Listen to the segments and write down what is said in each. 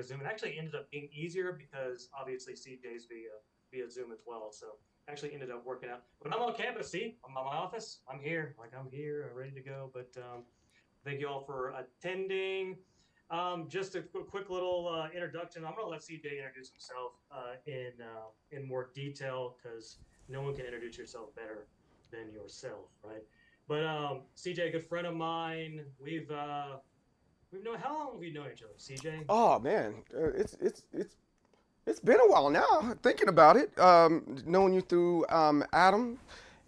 via Zoom. It actually ended up being easier because obviously CJ's via Zoom as well. So actually ended up working out. But I'm on campus. See, I'm in my office. I'm here. Like I'm here, ready to go. But thank you all for attending. Just a quick little introduction. I'm going to let CJ introduce himself in more detail because no one can introduce yourself better than yourself, right? But CJ, a good friend of mine. We've known how long have we known each other, CJ? Oh man, it's been a while now. Thinking about it, knowing you through Adam,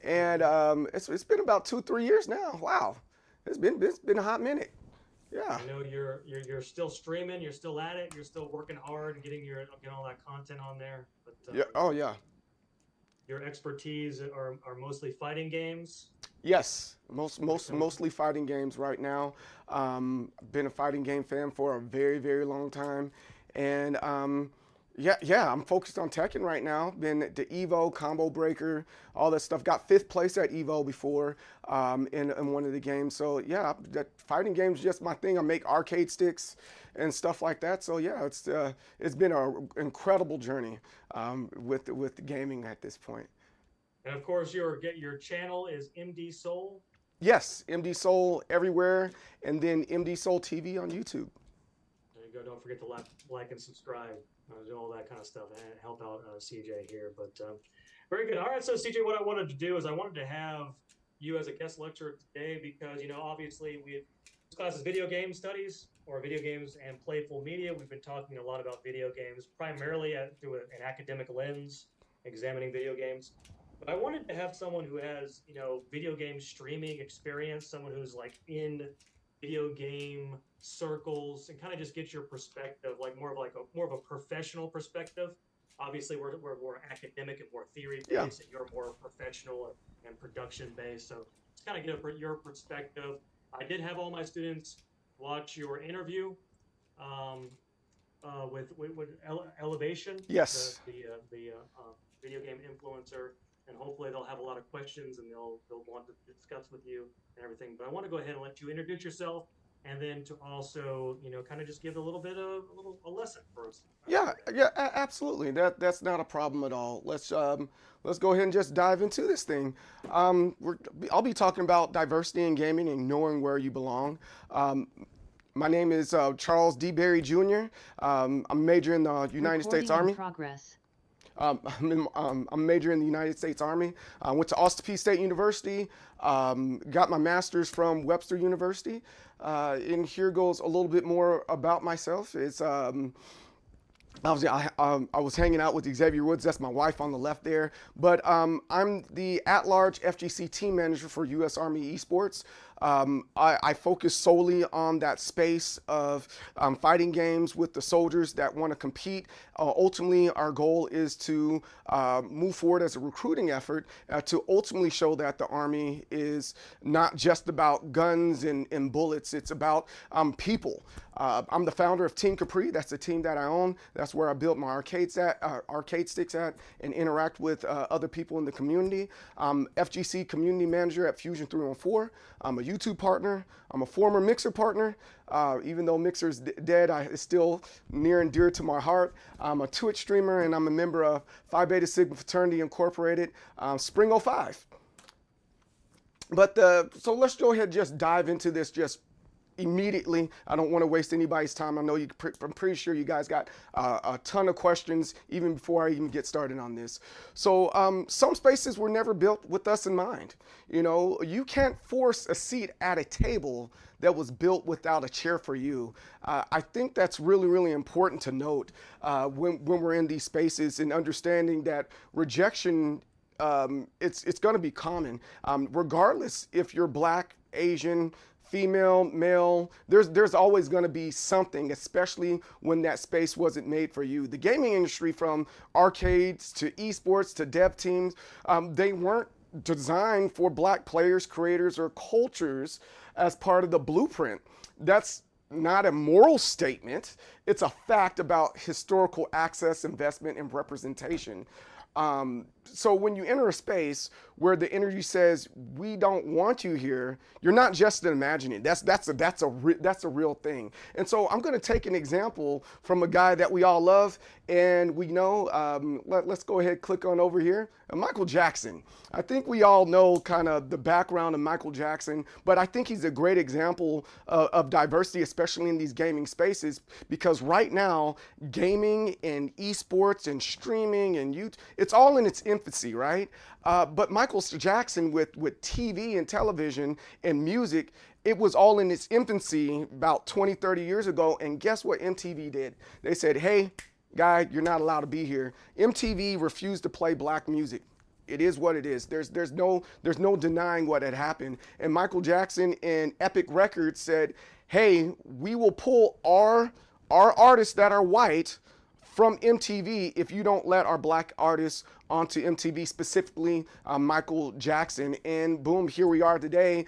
and it's been about 2 3 years now. Wow, it's been a hot minute. Yeah, I know you're still streaming, you're still at it, you're still working hard and getting all that content on there. But yeah. Oh yeah. your expertise are mostly fighting games. Yes, Okay. mostly fighting games right now. Been a fighting game fan for a very long time, and yeah, I'm focused on Tekken right now. Been at the Evo Combo Breaker, all that stuff. Got fifth place at Evo before in one of the games. So yeah, that fighting games just my thing. I make arcade sticks and stuff like that. So yeah, it's been an incredible journey with gaming at this point. And of course, your channel is MD Soul. Yes, MD Soul everywhere, and then MD Soul TV on YouTube. There you go. Don't forget to like and subscribe, do all that kind of stuff, and help out CJ here. But very good. All right, so CJ, what I wanted to do is I wanted to have you as a guest lecturer today because obviously this class is video game studies or video games and playful media. We've been talking a lot about video games primarily through an academic lens, examining video games. But I wanted to have someone who has, video game streaming experience, someone who's like in video game circles and kind of just get your perspective, like more of a professional perspective. Obviously, we're more academic and more theory Yeah, based, and you're more professional and production based. So just kind of get your perspective. I did have all my students watch your interview um, with Elevation, yes. the video game influencer, and hopefully they'll have a lot of questions and they'll want to discuss with you and everything. But I want to go ahead and let you introduce yourself, and then to also kind of just give a little bit of a lesson for us. Yeah, yeah, absolutely. That's not a problem at all. Let's go ahead and just dive into this thing. I'll be talking about diversity in gaming and knowing where you belong. My name is Charles D. Berry Jr. I'm majoring in the United States Recording in Army. progress. I'm majoring in the United States Army. I went to Austin Peay State University. Got my master's from Webster University. And here goes a little bit more about myself. It's obviously I was hanging out with Xavier Woods. That's my wife on the left there. But I'm the at-large FGC team manager for U.S. Army Esports. I focus solely on that space of fighting games with the soldiers that want to compete. Ultimately, our goal is to move forward as a recruiting effort to ultimately show that the Army is not just about guns and bullets. It's about people. I'm the founder of Team Capri. That's the team that I own. That's where I built my arcade sticks at, and interact with other people in the community. I'm FGC community manager at Fusion 314. I'm a YouTube partner. I'm a former Mixer partner. Even though Mixer's dead, it's still near and dear to my heart. I'm a Twitch streamer, and I'm a member of Phi Beta Sigma Fraternity Incorporated, Spring '05. But so let's go ahead and just dive into this just immediately. I don't want to waste anybody's time. I know I'm pretty sure you guys got a ton of questions even before I even get started on this. So some spaces were never built with us in mind. You can't force a seat at a table that was built without a chair for you. I think that's really important to note when we're in these spaces, and understanding that rejection, it's going to be common, regardless if you're Black, Asian, female, male. There's always going to be something, especially when that space wasn't made for you. The gaming industry, from arcades to esports to dev teams, they weren't designed for Black players, creators, or cultures as part of the blueprint. That's not a moral statement. It's a fact about historical access, investment, and representation. So when you enter a space where the energy says we don't want you here, you're not just imagining. That's a real thing. And so I'm going to take an example from a guy that we all love and we know. Let's go ahead, click on over here. Michael Jackson. I think we all know kind of the background of Michael Jackson, but I think he's a great example of diversity, especially in these gaming spaces, because right now, gaming and esports and streaming and YouTube, it's all in its infancy, right? But Michael Jackson with TV and television and music, it was all in its infancy about 20, 30 years ago. And guess what MTV did? They said, hey, guy, you're not allowed to be here. MTV refused to play black music. It is what it is. There's no denying what had happened. And Michael Jackson and Epic Records said, hey, we will pull our artists that are white from MTV if you don't let our black artists onto MTV, specifically Michael Jackson. And boom, here we are today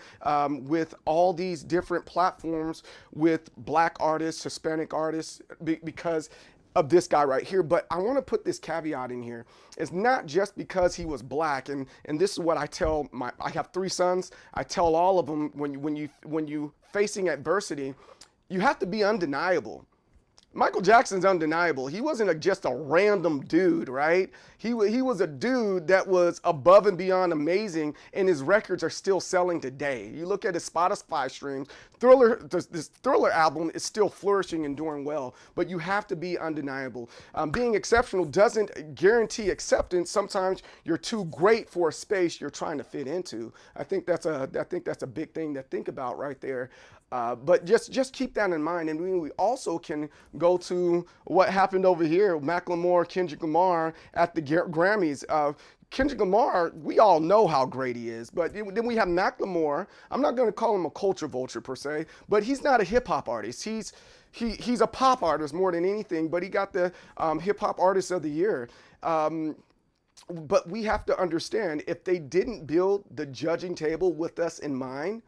with all these different platforms with black artists, Hispanic artists, because of this guy right here. But I want to put this caveat in here. It's not just because he was black, and this is what I tell I have 3 sons. I tell all of them, when you facing adversity, you have to be undeniable. Michael Jackson's undeniable. He wasn't just a random dude, right? He was a dude that was above and beyond amazing, and his records are still selling today. You look at his Spotify streams, this Thriller album is still flourishing and doing well, but you have to be undeniable. Being exceptional doesn't guarantee acceptance. Sometimes you're too great for a space you're trying to fit into. I think that's a big thing to think about right there. But just keep that in mind. And we also can go to what happened over here, Kendrick Lamar at the Grammys. Kendrick Lamar, we all know how great he is, but then we have Macklemore. I'm not going to call him a culture vulture per se, but he's not a hip hop artist. He's a pop artist more than anything, but he got the hip hop artist of the year. But we have to understand, if they didn't build the judging table with us in mind,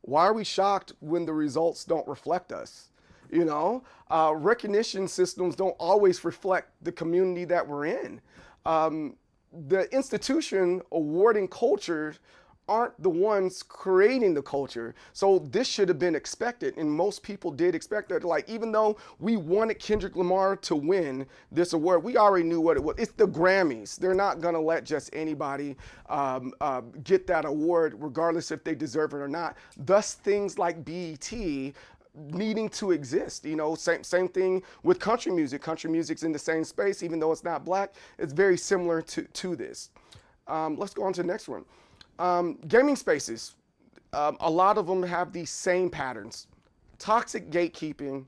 why are we shocked when the results don't reflect us? You know, recognition systems don't always reflect the community that we're in. The institution awarding culture aren't the ones creating the culture. So this should have been expected, and most people did expect that. Like, even though we wanted Kendrick Lamar to win this award, we already knew what it was. It's the Grammys. They're not gonna let just anybody get that award, regardless if they deserve it or not. Thus, things like BET needing to exist. You know, same thing with country music. Country music's in the same space, even though it's not black. It's very similar to this. Let's go on to the next one. Gaming spaces, a lot of them have these same patterns: toxic gatekeeping,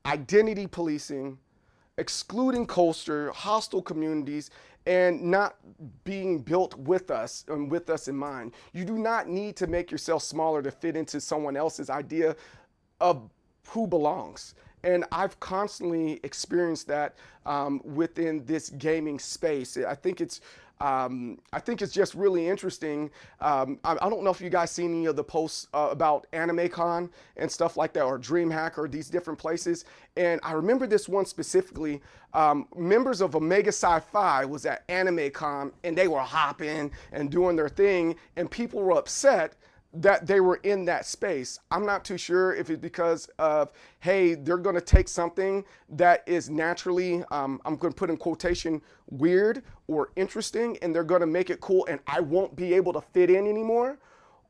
identity policing, excluding culture, hostile communities, and not being built with us and with us in mind. You do not need to make yourself smaller to fit into someone else's idea of who belongs. And I've constantly experienced that within this gaming space. I think it's just really interesting. I don't know if you guys seen any of the posts about AnimeCon and stuff like that, or DreamHack, or these different places. And I remember this one specifically. Members of Omega Sci-Fi was at AnimeCon, and they were hopping and doing their thing, and people were upset that they were in that space. I'm not too sure if it's because of, hey, they're gonna take something that is naturally, I'm gonna put in quotation, weird or interesting, and they're gonna make it cool, and I won't be able to fit in anymore.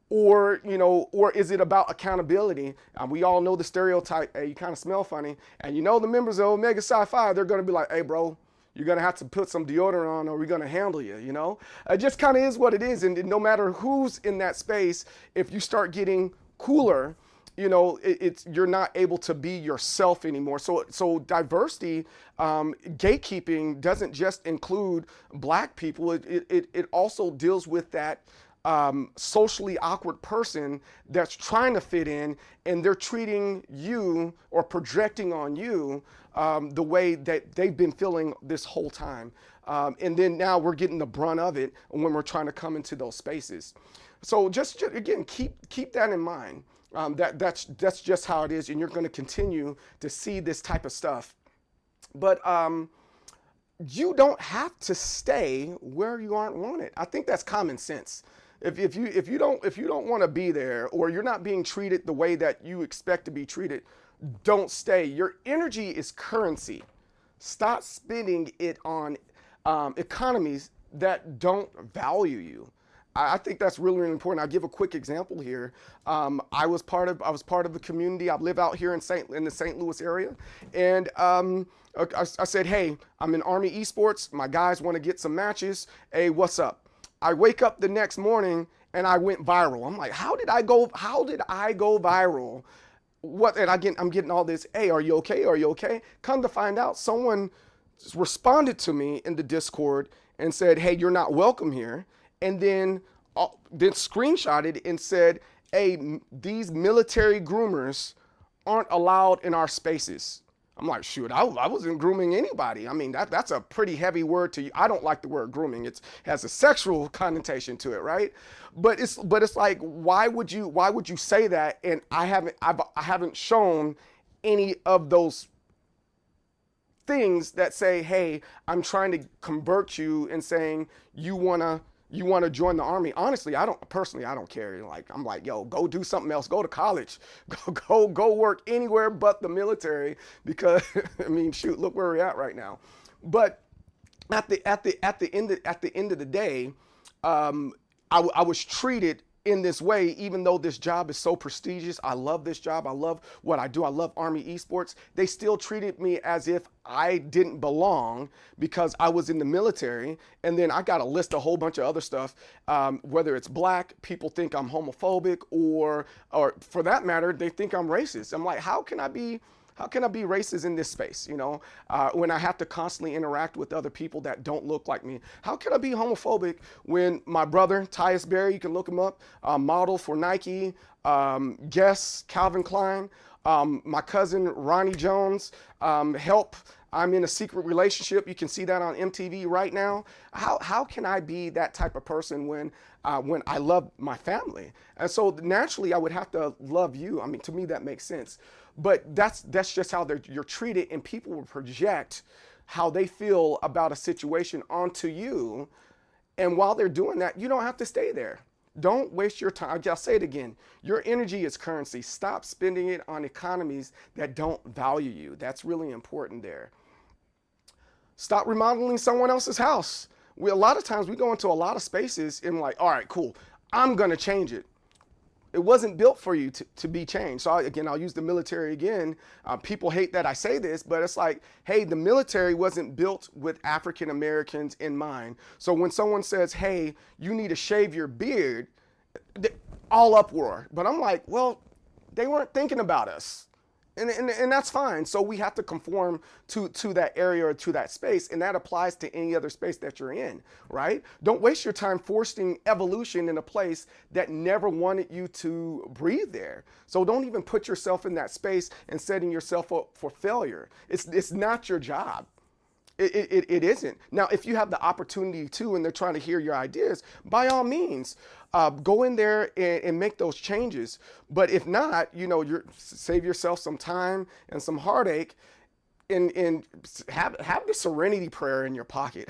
Or, you know, or is it about accountability? We all know the stereotype, hey, you kind of smell funny. And you know the members of Omega Sci-Fi, they're gonna be like, hey bro, you're gonna have to put some deodorant on, or we're gonna handle you, you know? It just kind of is what it is, and no matter who's in that space, if you start getting cooler, you know, you're not able to be yourself anymore. So diversity, gatekeeping doesn't just include black people. It also deals with that socially awkward person that's trying to fit in, and they're treating you or projecting on you the way that they've been feeling this whole time. And then now we're getting the brunt of it when we're trying to come into those spaces. So just again, keep that in mind. That's just how it is, and you're going to continue to see this type of stuff. But you don't have to stay where you aren't wanted. I think that's common sense. If you don't want to be there, or you're not being treated the way that you expect to be treated, don't stay. Your energy is currency. Stop spending it on economies that don't value you. I think that's really, really important. I'll give a quick example here. I was part of the community. I live out here in the St. Louis area, and I said, hey, I'm in Army Esports. My guys want to get some matches. Hey, what's up? I wake up the next morning and I went viral. I'm like, how did I go viral? What? And I'm getting all this. Hey, are you okay? Are you okay? Come to find out, someone responded to me in the Discord and said, hey, you're not welcome here. And then screenshotted and said, hey, these military groomers aren't allowed in our spaces. I'm like, shoot, I wasn't grooming anybody. I mean, that's a pretty heavy word to you. I don't like the word grooming. It has a sexual connotation to it, right? But it's like, why would you say that? And I haven't shown any of those things that say, hey, I'm trying to convert you and saying you wanna join the Army. Honestly, I don't care. Like, I'm like, yo, go do something else. Go to college. Go work anywhere but the military, because I mean, shoot, look where we're at right now. But at the end of the day, I was treated in this way, even though this job is so prestigious. I love this job. I love what I do. I love Army Esports. They still treated me as if I didn't belong because I was in the military. And then I got to list a whole bunch of other stuff, whether it's black, people think I'm homophobic, or for that matter, they think I'm racist. I'm like, how can I be racist in this space? You know, when I have to constantly interact with other people that don't look like me. How can I be homophobic when my brother, Tyus Berry, you can look him up, model for Nike, Guess, Calvin Klein, my cousin, Ronnie Jones, help. I'm in a secret relationship. You can see that on MTV right now. How can I be that type of person when I love my family? And so naturally I would have to love you. I mean, to me, that makes sense. But that's just how you're treated, and people will project how they feel about a situation onto you. And while they're doing that, you don't have to stay there. Don't waste your time. I'll say it again. Your energy is currency. Stop spending it on economies that don't value you. That's really important there. Stop remodeling someone else's house. A lot of times we go into a lot of spaces and like, all right, cool, I'm going to change it. It wasn't built for you to be changed. So I'll use the military again. People hate that I say this, but it's like, hey, the military wasn't built with African Americans in mind. So when someone says, hey, you need to shave your beard, all uproar. But I'm like, well, they weren't thinking about us. And that's fine. So we have to conform to that area or to that space. And that applies to any other space that you're in, right? Don't waste your time forcing evolution in a place that never wanted you to breathe there. So don't even put yourself in that space and setting yourself up for failure. It's not your job. It isn't. Now, if you have the opportunity to, and they're trying to hear your ideas, by all means, go in there and make those changes. But if not, save yourself some time and some heartache, and have the serenity prayer in your pocket.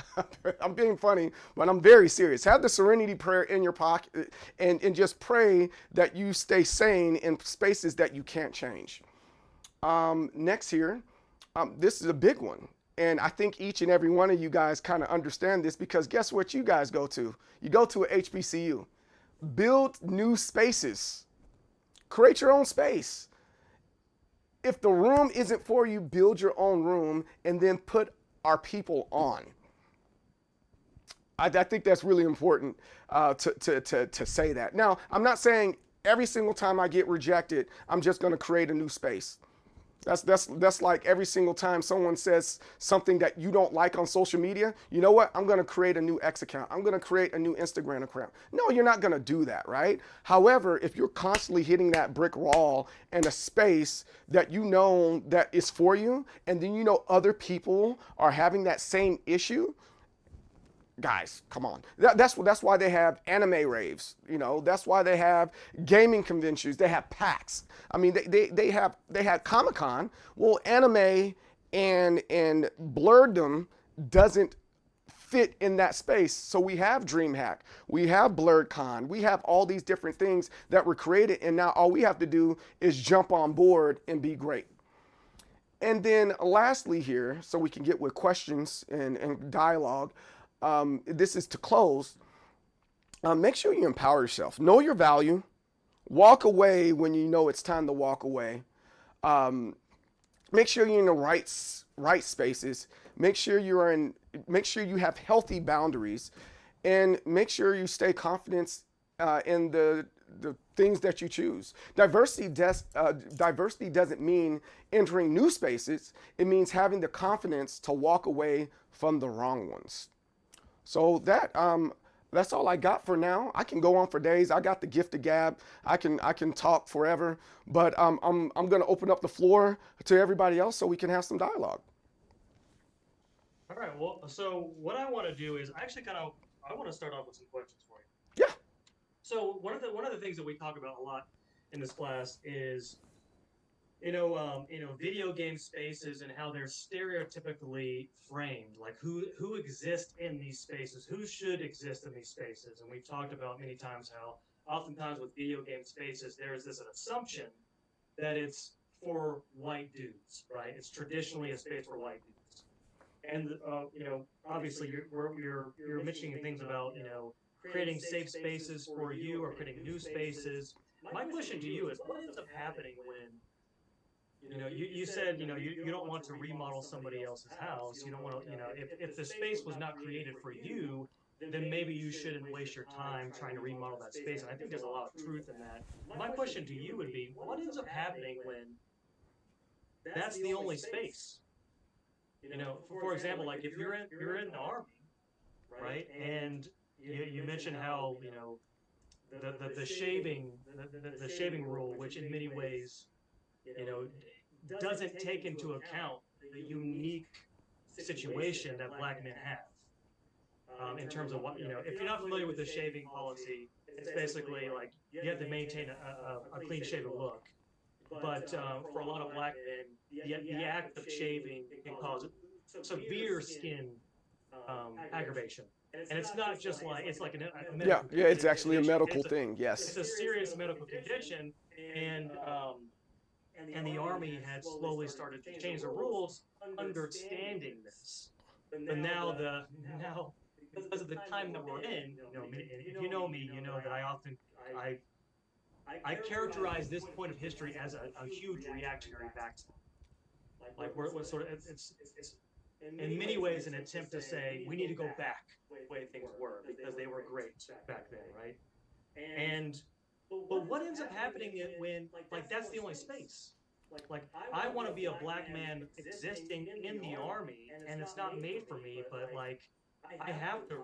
I'm being funny, but I'm very serious. Have the serenity prayer in your pocket and just pray that you stay sane in spaces that you can't change. Next here, this is a big one. And I think each and every one of you guys kind of understand this, because guess what you guys go to? You go to a HBCU. Build new spaces. Create your own space. If the room isn't for you, build your own room and then put our people on. I think that's really important to say that. Now, I'm not saying every single time I get rejected, I'm just going to create a new space. That's like every single time someone says something that you don't like on social media, you know what? I'm going to create a new X account. I'm going to create a new Instagram account. No, you're not going to do that, right? However, if you're constantly hitting that brick wall in a space that you know that is for you, and then you know other people are having that same issue, guys, come on. That's why they have anime raves. That's why they have gaming conventions. They have PAX. I mean, they had Comic-Con. Well, anime and blurredom doesn't fit in that space. So we have DreamHack, we have BlurredCon, we have all these different things that were created, and now all we have to do is jump on board and be great. And then lastly here, so we can get with questions and dialogue, this is to close. Make sure you empower yourself. Know your value. Walk away when you know it's time to walk away. Make sure you're in the right spaces. Make sure you have healthy boundaries, and make sure you stay confident in the things that you choose. Diversity doesn't mean entering new spaces. It means having the confidence to walk away from the wrong ones. So that's all I got for now. I can go on for days. I got the gift of gab. I can talk forever, but I'm going to open up the floor to everybody else so we can have some dialogue. All right. Well, so what I want to do is I want to start off with some questions for you. Yeah. So one of the things that we talk about a lot in this class is, video game spaces and how they're stereotypically framed, like who exists in these spaces, who should exist in these spaces. And we've talked about many times how oftentimes with video game spaces, there's an assumption that it's for white dudes, right? It's traditionally a space for white dudes. And, obviously you're mentioning things about, creating safe spaces for you or creating new spaces. My question to you is, what ends up happening when, you said, you don't want to remodel somebody else's house. You don't want to, if the space was not created for you, then maybe you shouldn't waste your time trying to remodel that space. And I think there's a lot of truth in that. My question to you would be, what ends up happening when that's the only space? For example, like if you're in the Army, right? And you mentioned how, the shaving rule, which in many ways, doesn't take into account the unique situation that Black men have, in terms of what, if you're not familiar with the shaving policy, it's basically like you have to maintain a clean shaven look. But for a lot of Black men, the act of shaving can cause severe skin aggravation. And it's not just like, it's like a medical Yeah, it's actually a medical thing, yes. It's a serious medical condition, and the Army had slowly started to change the rules, understanding this. But now because of the time that we're in, if you know me, you know that I characterize this point of history as a huge reactionary vaccine. Like we're sort of it's in many ways an attempt to say we need to go back the way things were because they were great back then, right? But what ends up happening when like that's the only space? Like I want to be a Black man existing in the Army, and it's not made for me, but like I have to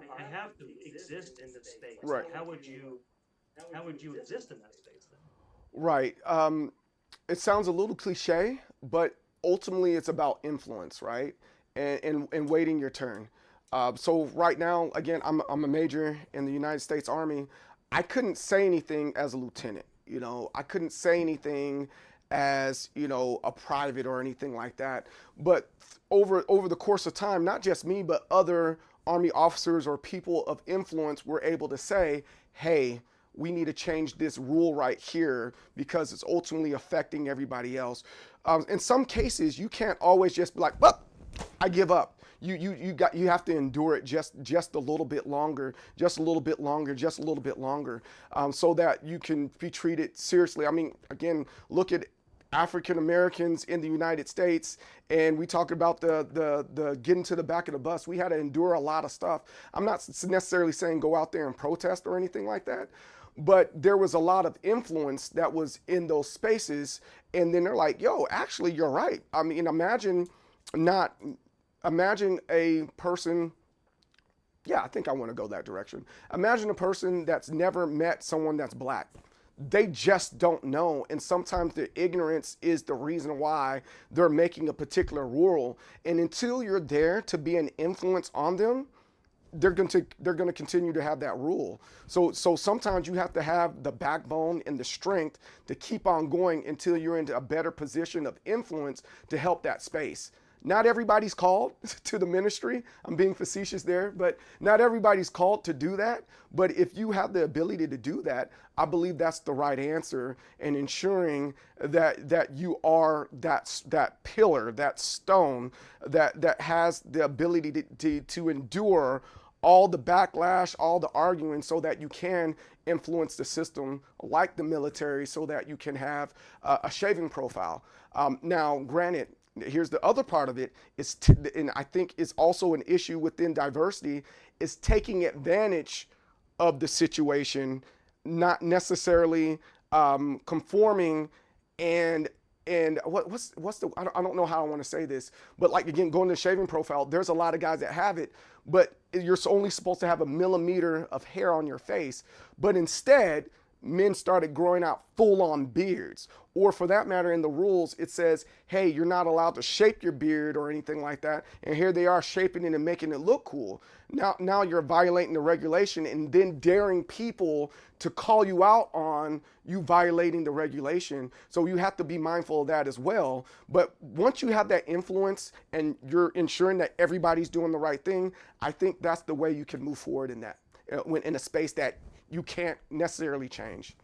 exist in this space. Right. Like, how would you exist in that space then? Right. It sounds a little cliche, but ultimately it's about influence, right? And waiting your turn. So right now, again, I'm a major in the United States Army. I couldn't say anything as a lieutenant. I couldn't say anything as a private or anything like that. But over the course of time, not just me, but other Army officers or people of influence were able to say, hey, we need to change this rule right here because it's ultimately affecting everybody else. In some cases, you can't always just be like, well, I give up. You have to endure it just a little bit longer, just a little bit longer, so that you can be treated seriously. I mean, again, look at African Americans in the United States, and we talk about the getting to the back of the bus. We had to endure a lot of stuff. I'm not necessarily saying go out there and protest or anything like that, but there was a lot of influence that was in those spaces, and then they're like, yo, actually, you're right. I mean, imagine a person, yeah, I think I want to go that direction. Imagine a person that's never met someone that's Black. They just don't know, and sometimes the ignorance is the reason why they're making a particular rule. And until you're there to be an influence on them, they're going to continue to have that rule. So sometimes you have to have the backbone and the strength to keep on going until you're into a better position of influence to help that space. Not everybody's called to the ministry. I'm being facetious there, but not everybody's called to do that. But if you have the ability to do that, I believe that's the right answer in ensuring that you are that pillar, that stone that has the ability to endure all the backlash, all the arguing, so that you can influence the system like the military, so that you can have a shaving profile. Now, granted, here's the other part of it is, and I think is also an issue within diversity, is taking advantage of the situation, not necessarily conforming and what's the I don't know how I want to say this, but like again, going to the shaving profile, there's a lot of guys that have it, but you're only supposed to have a millimeter of hair on your face, but instead men started growing out full-on beards. Or for that matter, in the rules, it says, hey, you're not allowed to shape your beard or anything like that. And here they are shaping it and making it look cool. Now you're violating the regulation and then daring people to call you out on you violating the regulation. So you have to be mindful of that as well. But once you have that influence and you're ensuring that everybody's doing the right thing, I think that's the way you can move forward in that, when in a space that you can't necessarily change.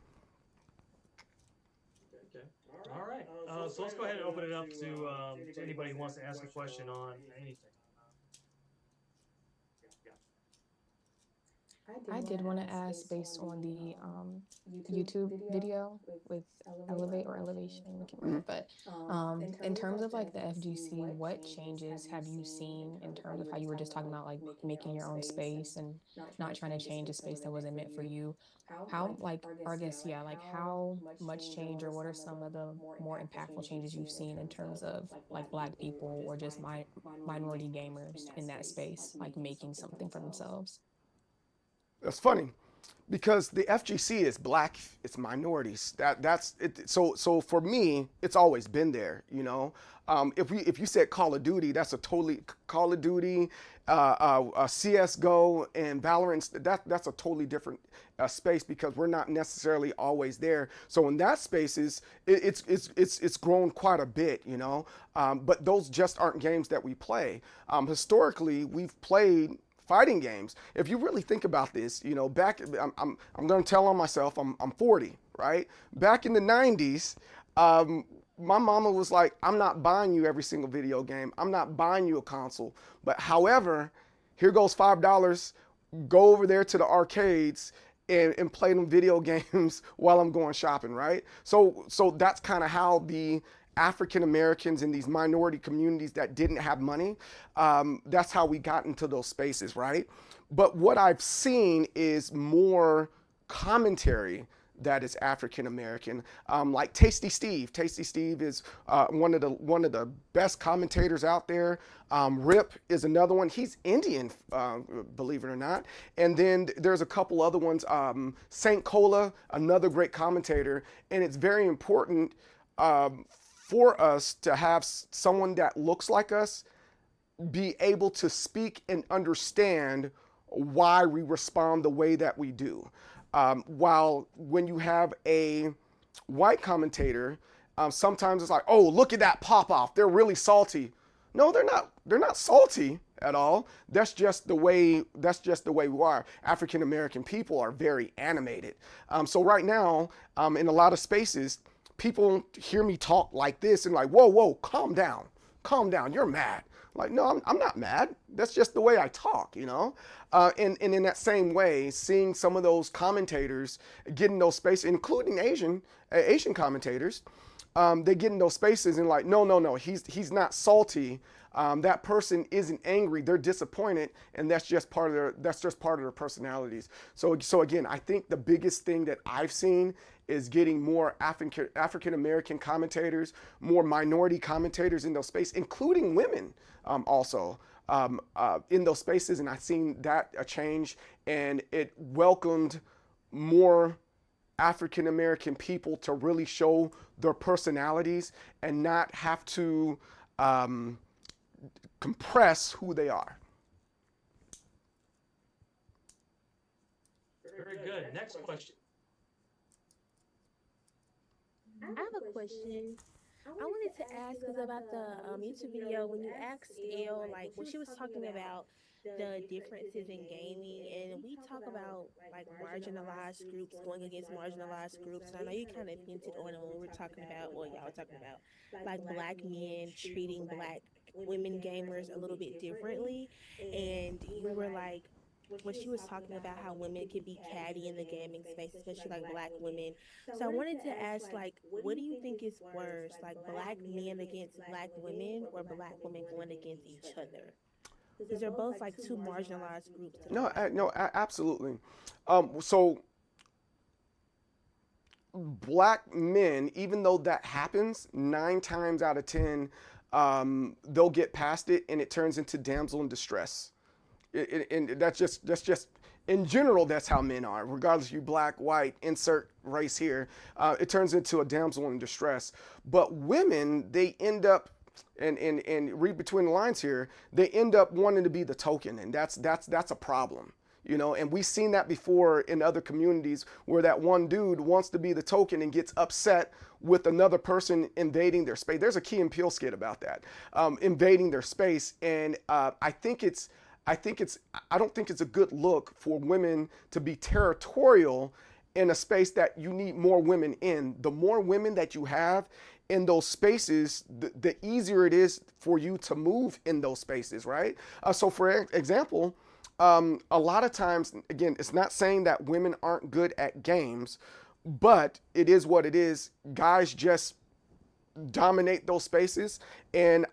Okay. All right. So let's go ahead and open it up to anybody who wants to ask a question on anything. I did want to ask based on the YouTube video with Elevate or Elevation, I can't remember, but in terms of like the FGC, what changes have you seen in terms of how you were just talking about like making your own space and not trying to change a space that wasn't meant for you? How like, or I guess, yeah, like how much change or what are some of the more impactful changes you've seen in terms of like Black people or just minority gamers in that space, like making something for themselves? That's funny, because the FGC is Black, it's minorities. That's it. So for me, it's always been there. You know, if you said Call of Duty, that's a totally Call of Duty, CS:GO and Valorant. That's a totally different space, because we're not necessarily always there. So in that space it's grown quite a bit. You know, but those just aren't games that we play. Historically, we've played fighting games. If you really think about this, you know, back, I'm going to tell on myself, I'm 40, right? Back in the 90s, my mama was like, I'm not buying you every single video game. I'm not buying you a console. But however, here goes $5. Go over there to the arcades and play them video games while I'm going shopping, right? So that's kind of how the African Americans in these minority communities that didn't have money, that's how we got into those spaces, right? But what I've seen is more commentary that is African American, like Tasty Steve. Tasty Steve is one of the best commentators out there. Rip is another one. He's Indian, believe it or not. And then there's a couple other ones. Saint Cola, another great commentator. And it's very important for us to have someone that looks like us be able to speak and understand why we respond the way that we do. While when you have a white commentator, sometimes it's like, oh, look at that pop off. They're really salty. No, they're not. They're not salty at all. That's just the way we are. African American people are very animated. So right now, in a lot of spaces, people hear me talk like this and like, whoa, calm down, you're mad. Like, no, I'm not mad. That's just the way I talk, you know? And in that same way, seeing some of those commentators get in those spaces, including Asian commentators, they get in those spaces and like, no, he's not salty. That person isn't angry. They're disappointed, and that's just part of their personalities. So again, I think the biggest thing that I've seen is getting more African American commentators, more minority commentators in those spaces, including women also in those spaces, and I've seen that a change, and it welcomed more African American people to really show their personalities and not have to compress who they are. Very good. Next question. I have a question. I wanted to ask is about the YouTube video when you asked Elle, like, when she was talking about the differences in gaming, and we talk about like marginalized groups going against marginalized groups. And I know you kind of hinted on it when we were talking about, well, y'all were talking about like black men treating black women gamers a little bit differently. And you were like, when she was talking about how women can be catty in the gaming space, especially like black women. So I wanted to ask, like, what do you think is worse, like black men against black women or black women going against each other? Because they're both like two marginalized groups to No, talk about. absolutely. So black men, even though that happens 9 times out of 10, they'll get past it and it turns into damsel in distress. And that's just in general, that's how men are, regardless if you black, white, insert race here. It turns into a damsel in distress. But women, they end up, and read between the lines here, they end up wanting to be the token, and that's a problem. And we've seen that before in other communities where that one dude wants to be the token and gets upset with another person invading their space. There's a Key and Peele skit about that, invading their space, and I don't think it's a good look for women to be territorial in a space that you need more women in. The more women that you have in those spaces, the easier it is for you to move in those spaces, right? So for example, a lot of times, again, it's not saying that women aren't good at games, but it is what it is. Guys just dominate those spaces, and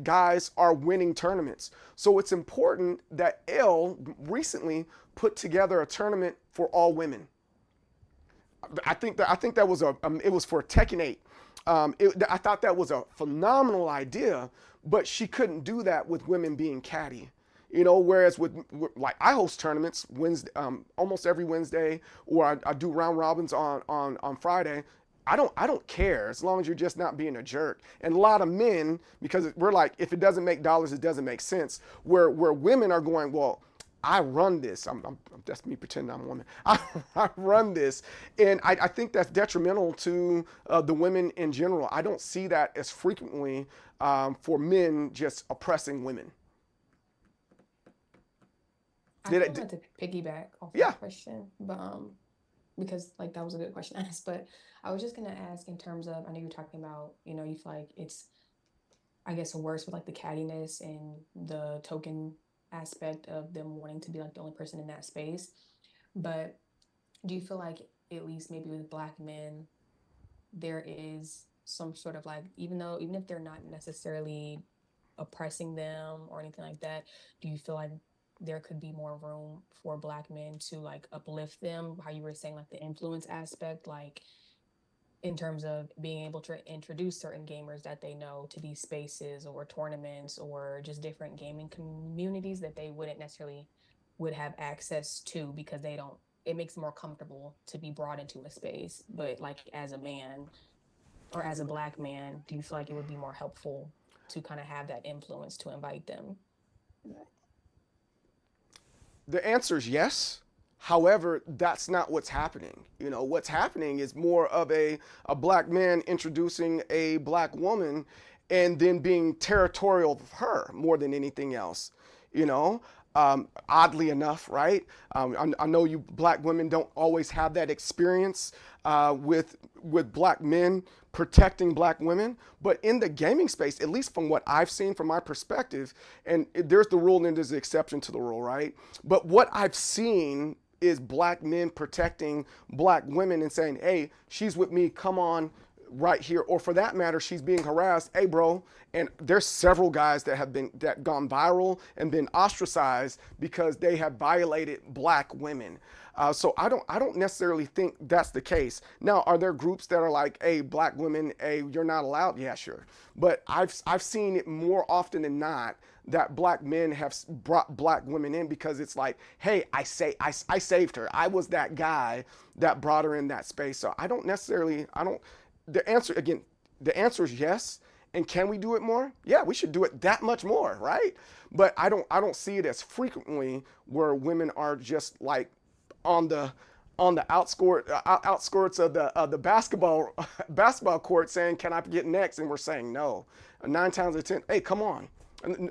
guys are winning tournaments. So it's important that Elle recently put together a tournament for all women. I think that was it was for Tekken 8. I thought that was a phenomenal idea, but she couldn't do that with women being catty. Whereas with like I host tournaments Wednesday, almost every Wednesday, or I do round robins on Friday. I don't care as long as you're just not being a jerk. And a lot of men, because we're like, if it doesn't make dollars, it doesn't make sense. Where women are going, well, I run this. I'm that's me pretending I'm a woman. I run this, and I think that's detrimental to the women in general. I don't see that as frequently for men just oppressing women. I Did kind it? of want to piggyback off Yeah. that question, but because like that was a good question asked. But I was just gonna ask in terms of, I know you're talking about, you feel like it's, I guess, worse with like the cattiness and the token aspect of them wanting to be like the only person in that space. But do you feel like, at least maybe with black men, there is some sort of like, even if they're not necessarily oppressing them or anything like that, do you feel like there could be more room for black men to like uplift them? How you were saying, like the influence aspect, like in terms of being able to introduce certain gamers that they know to these spaces or tournaments or just different gaming communities that they wouldn't necessarily would have access to, because they don't, it makes it more comfortable to be brought into a space. But like as a man or as a black man, do you feel like it would be more helpful to kind of have that influence to invite them? The answer is yes. However, that's not what's happening. What's happening is more of a black man introducing a black woman and then being territorial of her more than anything else. You know, Oddly enough, right? I know you black women don't always have that experience with black men protecting black women, but in the gaming space, at least from what I've seen from my perspective, and there's the rule and there's the exception to the rule, right? But what I've seen is black men protecting black women and saying, hey, she's with me, come on right here. Or for that matter, she's being harassed, hey bro. And there's several guys that have gone viral and been ostracized because they have violated black women. So I don't necessarily think that's the case. Now, are there groups that are like, hey, black women, hey, you're not allowed? Yeah, sure. But I've seen it more often than not that black men have brought black women in because it's like, hey, I saved her. I was that guy that brought her in that space. So the answer is yes. And can we do it more? Yeah, we should do it that much more, right? But I don't see it as frequently where women are just like on the on the outskirts of the basketball court saying, "Can I get next?" And we're saying no. 9 times out of 10, hey, come on.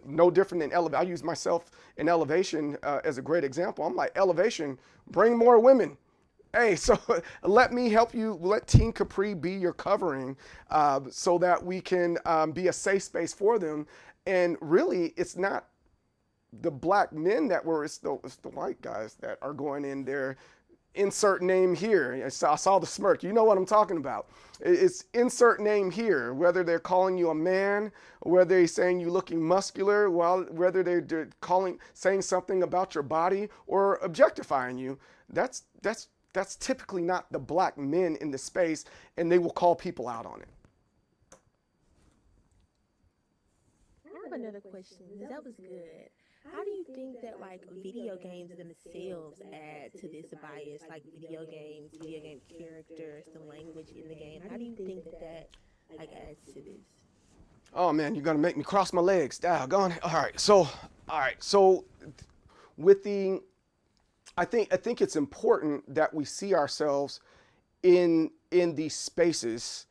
No different than elevation. I use myself in elevation as a great example. I'm like, elevation, bring more women. Hey, so let me help you. Let Team Capri be your covering so that we can be a safe space for them. And really, it's not the black men that were, it's the white guys that are going in there. Insert name here. I saw the smirk. You know what I'm talking about. It's insert name here, whether they're calling you a man, whether they're saying you looking muscular, whether they're saying something about your body or objectifying you. That's typically not the black men in the space, and they will call people out on it. I have another question. That was good. How do you think that like video games themselves add to this bias? Like video game characters, the language in the game. How do you think that like adds to this? Oh man, you're gonna make me cross my legs. Doggone. All right. So with the, I think it's important that we see ourselves in these spaces.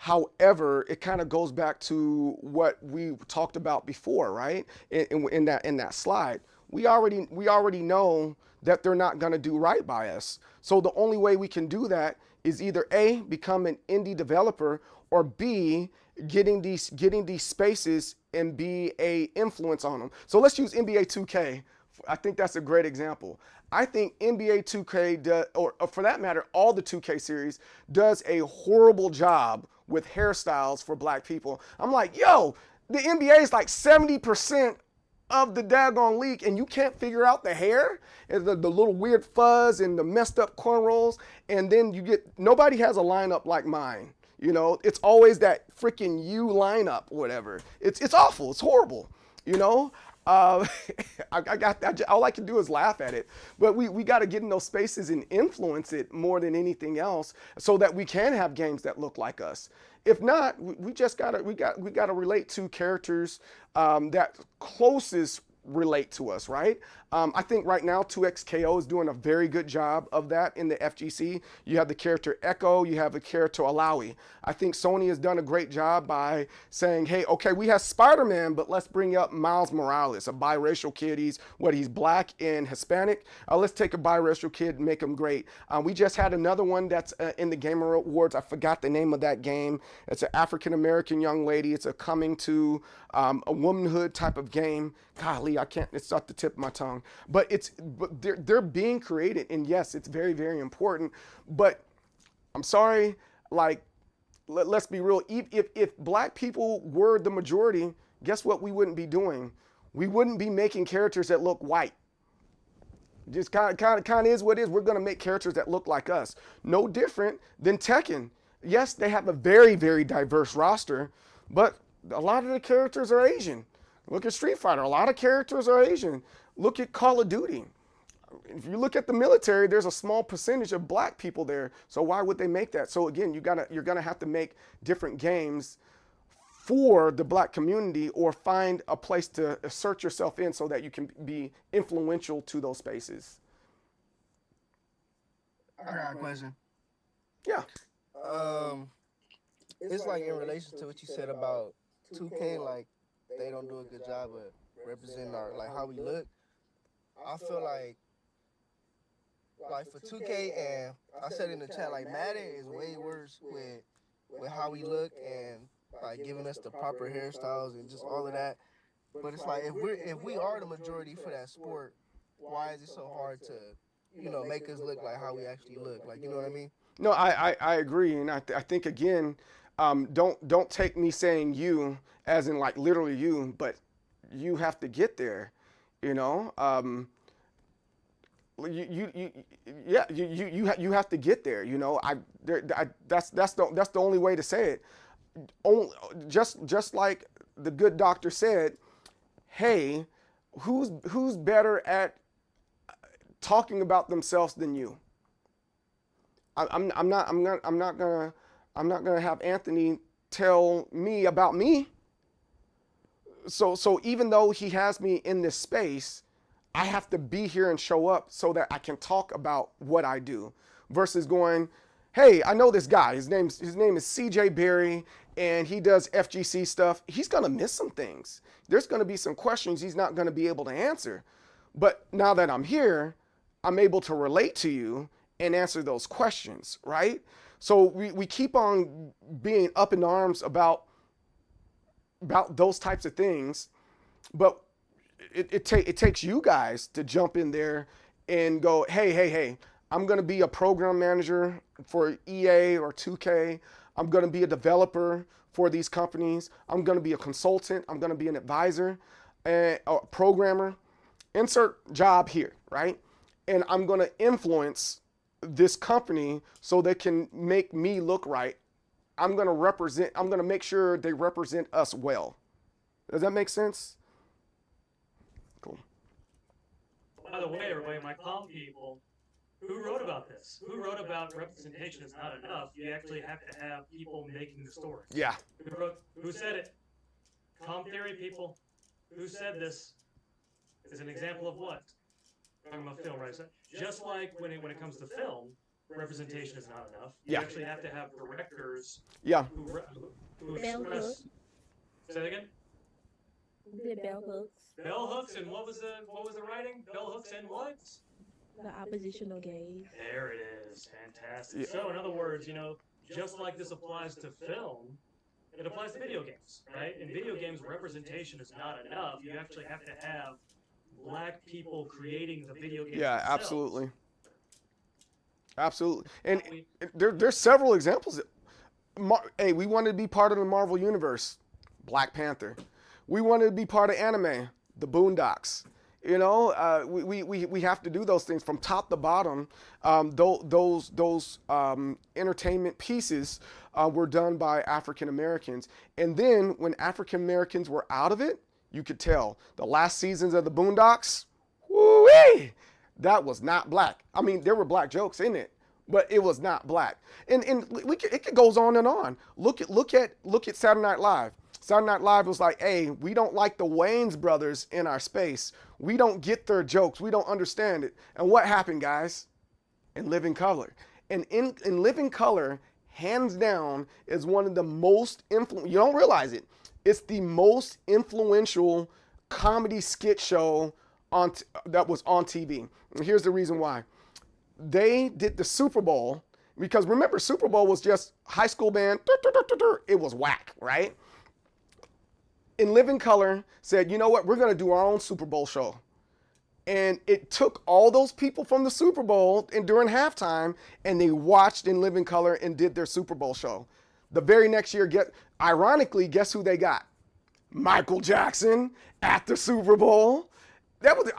However, it kind of goes back to what we talked about before, right? In that slide, we already know that they're not going to do right by us. So the only way we can do that is either A, become an indie developer, or B, getting these spaces and be a influence on them. So let's use NBA 2K. I think that's a great example. I think NBA 2K does, or for that matter, all the 2K series does a horrible job with hairstyles for black people. I'm like, yo, the NBA is like 70% of the daggone league, and you can't figure out the hair, and the little weird fuzz and the messed up cornrows, and then nobody has a lineup like mine. You know, it's always that freaking U lineup or whatever. It's awful. It's horrible. You know. All I can do is laugh at it, but we got to get in those spaces and influence it more than anything else, so that we can have games that look like us. If not, we gotta relate to characters that closest relate to us, right? I think right now 2XKO is doing a very good job of that in the FGC. You have the character Echo, you have the character Alawi. I think Sony has done a great job by saying, hey, okay, we have Spider-Man, but let's bring up Miles Morales, a biracial kid. He's black and Hispanic. Let's take a biracial kid and make him great. We just had another one that's in the Gamer Awards. I forgot the name of that game. It's an African-American young lady. It's a coming to a womanhood type of game. Golly, it's off the tip of my tongue. But they're being created, and yes, it's very, very important. But I'm sorry, like, let's be real. If black people were the majority, guess what we wouldn't be doing? We wouldn't be making characters that look white. Just kind of is what it is. We're gonna make characters that look like us. No different than Tekken. Yes, they have a very, very diverse roster, but a lot of the characters are Asian. Look at Street Fighter. A lot of characters are Asian. Look at Call of Duty. If you look at the military, there's a small percentage of black people there. So why would they make that? So again, you're gonna have to make different games for the black community, or find a place to assert yourself in so that you can be influential to those spaces. I got a question. Yeah. It's like in relation to what you said about 2K, like they don't do a good job of representing our, like, how we look. I feel like for 2K, and I said in the chat, like Madden is way worse with how we look and like giving us the proper hairstyles and just all of that. But it's like if we are the majority for that sport, why is it so hard to, make us look like how we actually look? Like, you know what I mean? No, I agree, and I think again, don't take me saying you as in like literally you, but you have to get there, you have to get there, that's the only way to say it. Just like the good doctor said, hey, who's better at talking about themselves than you? I'm not gonna have Anthony tell me about me. So even though he has me in this space, I have to be here and show up so that I can talk about what I do versus going, hey, I know this guy. His name is CJ Berry, and he does FGC stuff. He's going to miss some things. There's going to be some questions he's not going to be able to answer. But now that I'm here, I'm able to relate to you and answer those questions, right? So we keep on being up in arms about those types of things, but it takes you guys to jump in there and go, hey, I'm going to be a program manager for EA or 2K. I'm going to be a developer for these companies. I'm going to be a consultant. I'm going to be an advisor, a programmer. Insert job here, right? And I'm going to influence this company so they can make me look right. I'm going to make sure they represent us well. Does that make sense? Cool. By the way, everybody, my calm people, who wrote about this? Who wrote about representation is not enough? You actually have to have people making the story. Yeah. Who said it? Calm theory people. Who said this? Is an example of what? Talking about film, right? So just like when it comes to film, representation is not enough. You actually have to have directors. Yeah. Who express. Say that again. The bell hooks. Bell hooks, and what was the writing? Bell hooks and what? The oppositional gaze. There it is. Fantastic. So in other words, just like this applies to film, it applies to video games, right? In video games, representation is not enough. You actually have to have Black people creating the video game. Yeah, themselves. Absolutely. And there's several examples. Hey, we wanted to be part of the Marvel Universe, Black Panther. We wanted to be part of anime, the Boondocks. We have to do those things from top to bottom. Those entertainment pieces were done by African Americans. And then when African Americans were out of it, you could tell the last seasons of the Boondocks, woo-wee, that was not Black. I mean, there were Black jokes in it, but it was not Black. And it goes on and on. Look at Saturday Night Live. Saturday Night Live was like, hey, we don't like the Wayans brothers in our space. We don't get their jokes. We don't understand it. And what happened, guys? In Living Color. And in Living Color, hands down, is one of the most influential, you don't realize it, it's the most influential comedy skit show that was on TV. And here's the reason why. They did the Super Bowl, because remember, Super Bowl was just high school band, it was whack, right? In Living Color said, you know what, we're going to do our own Super Bowl show. And it took all those people from the Super Bowl and during halftime, and they watched In Living Color and did their Super Bowl show. The very next year, ironically, guess who they got? Michael Jackson at the Super Bowl. That was,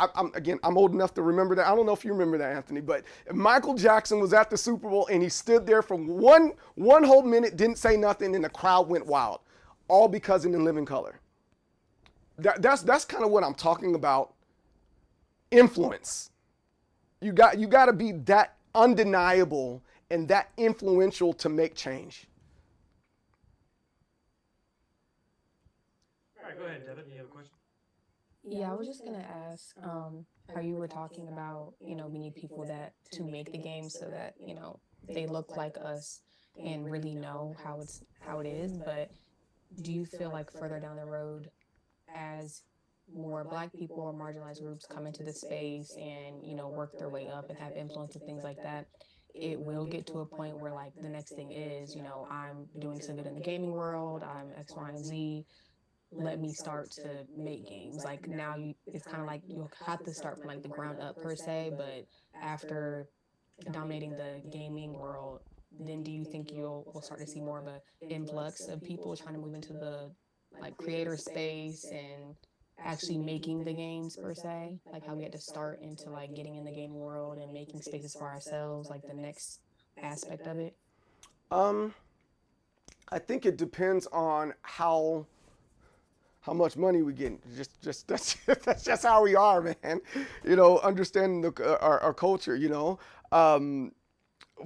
I'm old enough to remember that. I don't know if you remember that, Anthony, but Michael Jackson was at the Super Bowl and he stood there for one whole minute, didn't say nothing, and the crowd went wild. All because in Living Color. That's kind of what I'm talking about. Influence. You got to be that undeniable and that influential to make change. All right, go ahead, Devin. You have a question? Yeah, I was just gonna ask how you were talking about, we need people to make the game so that, they look like us and really know how it is. But do you feel like further down the road, as more Black people or marginalized groups come into the space and, work their way up and have influence and things like that, it will get to a point where like the next thing is, I'm doing so good in the gaming world, I'm X, Y, and Z, let me start to make games. Like now it's kind of like you'll have to start from like the ground up per se, but after dominating the gaming world, then do you think we'll start to see more of an influx of people trying to move into the like creator space and actually making the games per se, like how we had to start into like getting in the gaming world and making spaces for ourselves, like the next aspect of it? I think it depends on how much money we get. That's just how we are, man. Understanding our culture.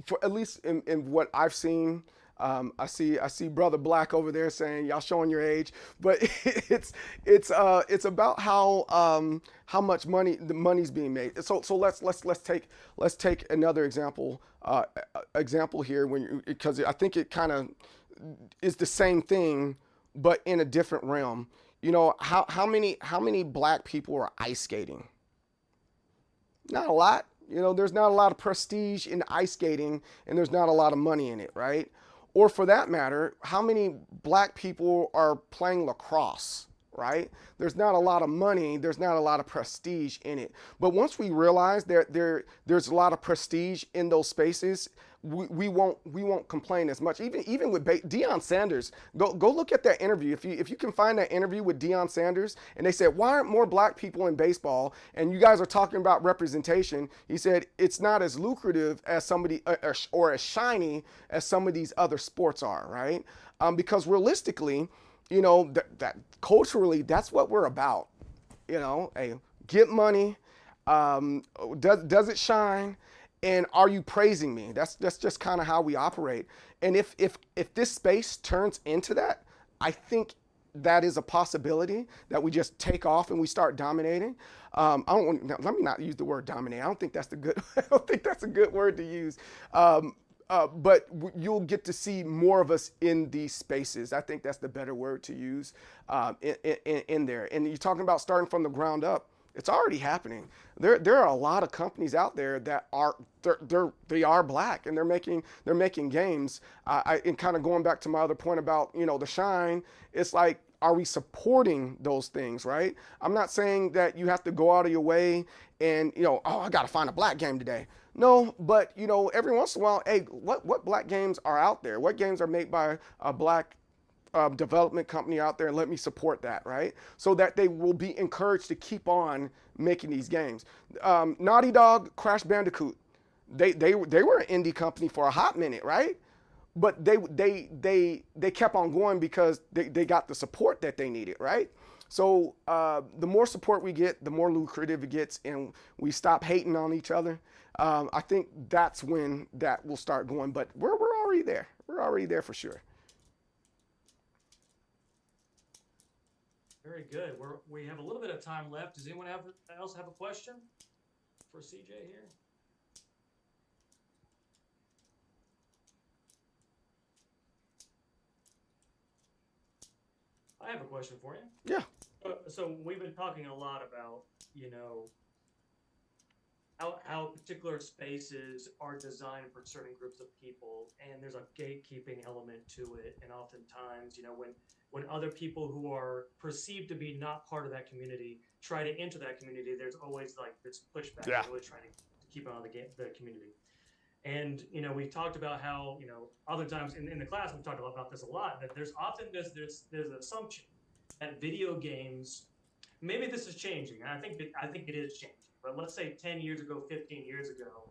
For at least in what I've seen, I see brother Black over there saying y'all showing your age, but it's about how much money the money's being made. So let's take another example here because I think it kind of is the same thing but in a different realm. You know, how many black people are ice skating? Not a lot. You know, there's not a lot of prestige in ice skating, and there's not a lot of money in it, right? Or for that matter, how many black people are playing lacrosse, right? There's not a lot of money, there's not a lot of prestige in it. But once we realize there's a lot of prestige in those spaces, we won't complain as much. Even with Deion Sanders, go look at that interview. If you can find that interview with Deion Sanders, and they said, why aren't more black people in baseball? And you guys are talking about representation. He said it's not as lucrative as somebody or as shiny as some of these other sports are, right? Because realistically, you know, that culturally, that's what we're about. You know, hey, get money. Does it shine? And are you praising me? That's just kind of how we operate. And if this space turns into that, I think that is a possibility that we just take off and we start dominating. Let me not use the word dominate. I don't think that's a good word to use. But you'll get to see more of us in these spaces. I think that's the better word to use in there. And you're talking about starting from the ground up. It's already happening. There are a lot of companies out there that are black and they're making games. And kind of going back to my other point about, you know, the shine. It's like, are we supporting those things, right? I'm not saying that you have to go out of your way and, you know, oh, I got to find a black game today. No, but, you know, every once in a while, hey, what black games are out there? What games are made by a black development company out there, and let me support that, right? So that they will be encouraged to keep on making these games. Naughty Dog, Crash Bandicoot, they were an indie company for a hot minute, right? But they kept on going because they got the support that they needed, right? So the more support we get, the more lucrative it gets, and we stop hating on each other. I think that's when that will start going. But we're already there. We're already there for sure. Very good. We have a little bit of time left. Does anyone else have a question for CJ here? I have a question for you. Yeah. So we've been talking a lot about, you know, how particular spaces are designed for certain groups of people, and there's a gatekeeping element to it. And oftentimes, you know, when other people who are perceived to be not part of that community try to enter that community, there's always like this pushback. Yeah. Really trying to keep it on the community. And, you know, we talked about how, you know, other times in the class, we've talked about this a lot, that there's often there's an assumption that video games, maybe this is changing. And I think it is changing. But let's say 10 years ago, 15 years ago,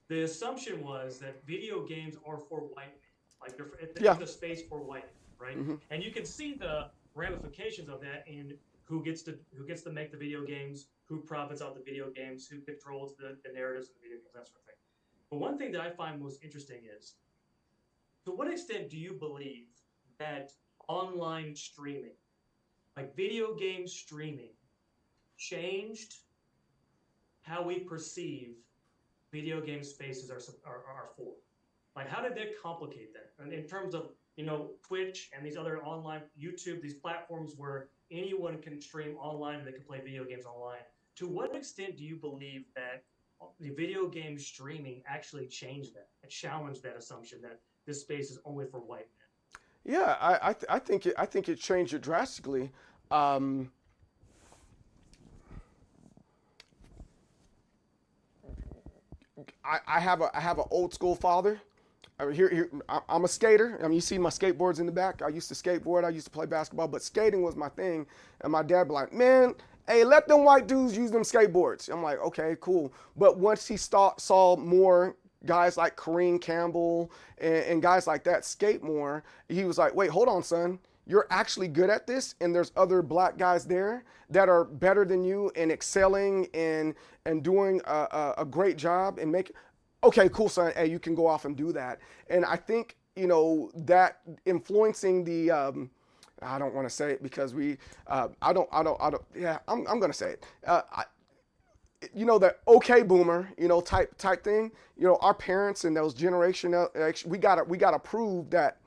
the assumption was that video games are for white men. Like there's a space for white men, right? Mm-hmm. And you can see the ramifications of that in who gets to make the video games, who profits out the video games, who controls the narratives of the video games, that sort of thing. But one thing that I find most interesting is, to what extent do you believe that online streaming, like video game streaming, changed how we perceive video game spaces are for? Like, how did that complicate that? And in terms of, you know, Twitch and these other online, YouTube, these platforms where anyone can stream online and they can play video games online. To what extent do you believe that the video game streaming actually changed that, and challenged that assumption that this space is only for white men? Yeah, I think it changed it drastically. I have an old school father. I mean, I'm a skater. I mean, you see my skateboards in the back. I used to skateboard. I used to play basketball, but skating was my thing. And my dad be like, man, hey, let them white dudes use them skateboards. I'm like, okay, cool. But once he saw more guys like Kareem Campbell and guys like that skate more, he was like, wait, hold on, son. You're actually good at this, and there's other black guys there that are better than you and excelling and doing a great job and okay, cool, son. Hey, you can go off and do that. And I think that influencing the, I don't want to say it because yeah, I'm going to say it. The okay boomer, type thing, our parents and those generation, we gotta prove that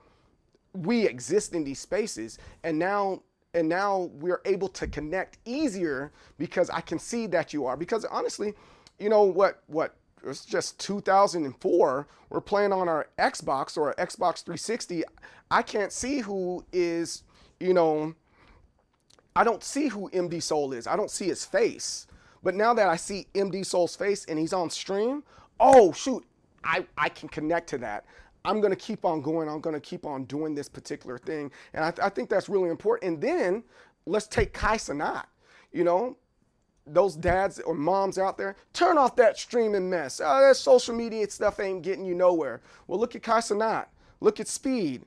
we exist in these spaces, and now we're able to connect easier because I can see that you are. Because honestly, what it's just 2004. We're playing on our Xbox or Xbox 360. I can't see who is, I don't see who MD Soul is. I don't see his face. But now that I see MD Soul's face and he's on stream, oh shoot, I can connect to that. I'm going to keep on going. I'm going to keep on doing this particular thing. And I think that's really important. And then let's take Kai Cenat. Those dads or moms out there, turn off that streaming mess. That social media stuff ain't getting you nowhere. Well, look at Kai Cenat. Look at Speed.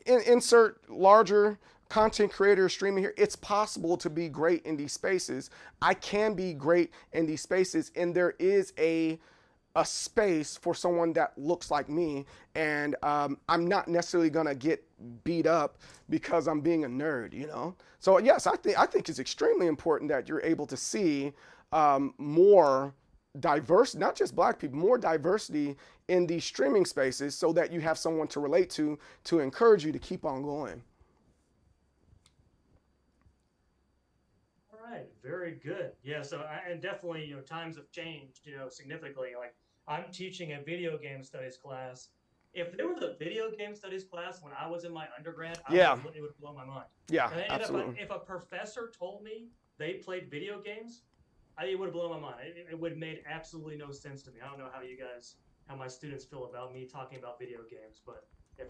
Insert larger content creators streaming here. It's possible to be great in these spaces. I can be great in these spaces, and there is a space for someone that looks like me, and I'm not necessarily gonna get beat up because I'm being a nerd, So yes, I think it's extremely important that you're able to see more diverse, not just Black people, more diversity in these streaming spaces, so that you have someone to relate to encourage you to keep on going. All right, very good. Yeah, so and definitely, times have changed, significantly. Like I'm teaching a video game studies class. If there was a video game studies class when I was in my undergrad, Yeah. it would blow my mind. Yeah, And absolutely. if a professor told me they played video games, it would have blown my mind. It would have made absolutely no sense to me. I don't know how my students feel about me talking about video games, but in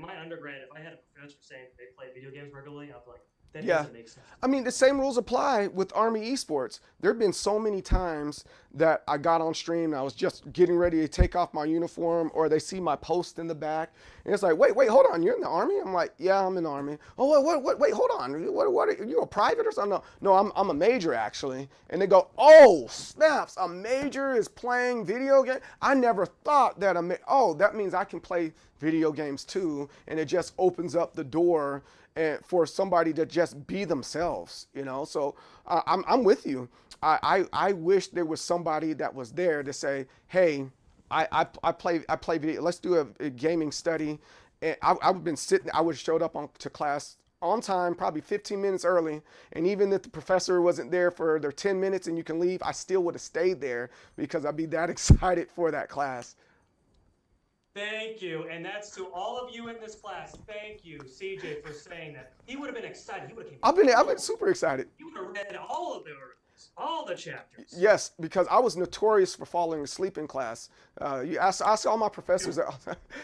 my undergrad, if I had a professor saying they play video games regularly, I'd be like, that Yeah. doesn't make sense. I mean, the same rules apply with Army esports. There have been so many times that I got on stream and I was just getting ready to take off my uniform, or they see my post in the back, and it's like, wait, hold on, you're in the Army? I'm like, yeah, I'm in the Army. Oh, wait, hold on, what are you, a private or something? No, I'm a major actually. And they go, oh snaps, a major is playing video game? I never thought that that means I can play video games too, and it just opens up the door and for somebody to just be themselves, So I'm with you. I wish there was somebody that was there to say, hey, I play video. Let's do a gaming study. And I would have been sitting. I would have showed up to class on time, probably 15 minutes early. And even if the professor wasn't there for their 10 minutes and you can leave, I still would have stayed there because I'd be that excited for that class. Thank you. And that's to all of you in this class. Thank you, CJ, for saying that. He would have been excited. He would have came. I've been super excited. He would have read all of the articles, all the chapters. Yes, because I was notorious for falling asleep in class. You ask all my professors at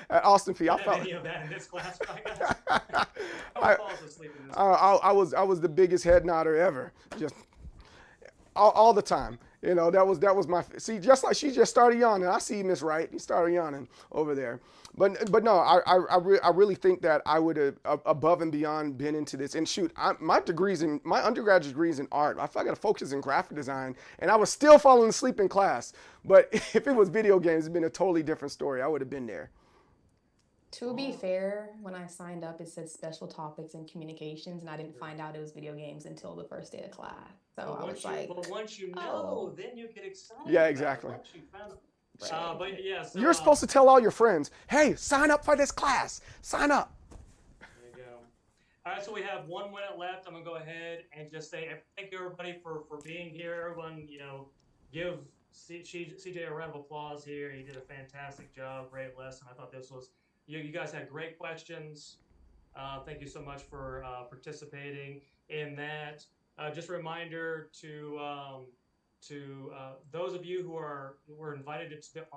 Austin P. I felt any of that in this class, I was the biggest head nodder ever, just all the time. That was my, see, just like she just started yawning. I see Miss Wright, he started yawning over there. But no, I really think that I would have above and beyond been into this. And shoot, my undergraduate degrees in art. I got a focus in graphic design, and I was still falling asleep in class. But if it was video games, it'd been a totally different story. I would have been there. To be fair, when I signed up, it said special topics and communications, and I didn't find out it was video games until the first day of class. So I was like, but once you know, then you get excited. Yeah, exactly. Once you found it. But yeah, so, you're supposed to tell all your friends, hey, sign up for this class. Sign up. There you go. All right, so we have 1 minute left. I'm gonna go ahead and just say thank you everybody for being here. Everyone, give CJ a round of applause here. He did a fantastic job. Great lesson. I thought this was. You guys had great questions. Thank you so much for participating in that. Just a reminder to those of you who were invited to the